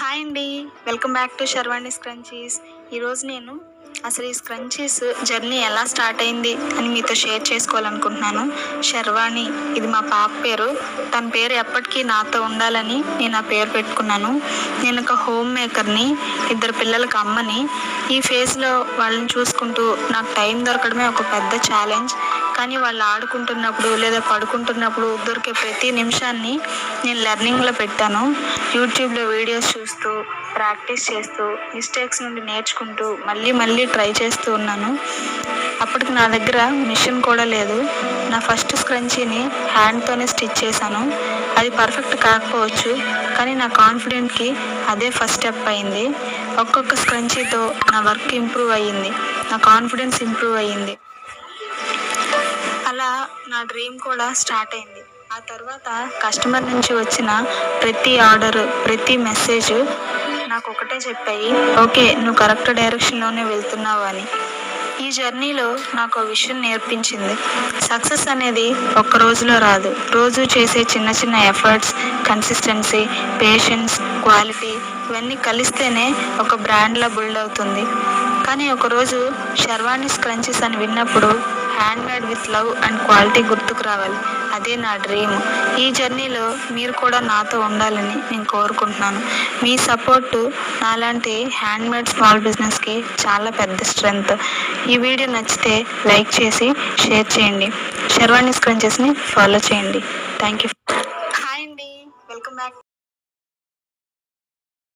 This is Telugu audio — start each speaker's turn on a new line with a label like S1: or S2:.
S1: హాయ్ అండి. Welcome back to Sharvani scrunchies. ఈరోజు నేను అసలు ఈ స్క్రంచీస్ జర్నీ ఎలా స్టార్ట్ అయింది అని మీతో షేర్ చేసుకోవాలనుకుంటున్నాను. శర్వాణి ఇది మా పాప పేరు. తన పేరు ఎప్పటికీ నాతో ఉండాలని నేను ఆ పేరు పెట్టుకున్నాను. నేను ఒక హోమ్ మేకర్ని, 2 పిల్లలకు అమ్మని. ఈ ఫేజ్లో వాళ్ళని చూసుకుంటూ నాకు టైం దొరకడమే ఒక పెద్ద ఛాలెంజ్. కానీ వాళ్ళు ఆడుకుంటున్నప్పుడు లేదా పడుకుంటున్నప్పుడు దొరికే ప్రతి నిమిషాన్ని నేను లెర్నింగ్లో పెట్టాను. యూట్యూబ్లో వీడియోస్ చూస్తూ, ప్రాక్టీస్ చేస్తూ, మిస్టేక్స్ నుండి నేర్చుకుంటూ మళ్ళీ ట్రై చేస్తూ ఉన్నాను. అప్పటికి నా దగ్గర మిషన్ కూడా లేదు. నా ఫస్ట్ స్క్రంచీని హ్యాండ్తోనే స్టిచ్ చేశాను. అది పర్ఫెక్ట్ కాకపోవచ్చు, కానీ నా కాన్ఫిడెంట్కి అదే ఫస్ట్ స్టెప్ అయింది. ఒక్కొక్క స్క్రంచీతో నా వర్క్ ఇంప్రూవ్ అయ్యింది, నా కాన్ఫిడెన్స్ ఇంప్రూవ్ అయ్యింది. అలా నా డ్రీమ్ కూడా స్టార్ట్ అయింది. ఆ తర్వాత కస్టమర్ నుంచి వచ్చిన ప్రతి ఆర్డర్, ప్రతి మెసేజ్ నాకు ఒకటే చెప్పాయి, ఓకే నువ్వు కరెక్ట్ డైరెక్షన్లోనే వెళ్తున్నావు అని. ఈ జర్నీలో నాకు ఒక విషయం నేర్పించింది. సక్సెస్ అనేది ఒక్క రోజులో రాదు. రోజు చేసే చిన్న చిన్న ఎఫర్ట్స్, కన్సిస్టెన్సీ, పేషెన్స్, క్వాలిటీ ఇవన్నీ కలిస్తేనే ఒక బ్రాండ్లా బిల్డ్ అవుతుంది. కానీ ఒకరోజు శర్వాణి స్క్రంచీస్ అని విన్నప్పుడు hand made with love and quality గుర్తుకు రావాలి. అదే నా డ్రీమ్. ఈ జర్నీలో మీరు కూడా నాతో ఉండాలని నేను కోరుకుంటున్నాను. మీ సపోర్టు నాలాంటి హ్యాండ్ మేడ్ స్మాల్ బిజినెస్కి చాలా పెద్ద స్ట్రెంగ్త్. ఈ వీడియో నచ్చితే లైక్ చేసి షేర్ చేయండి. శర్వాణి స్క్రంచీస్ని ఫాలో చేయండి. Thank you.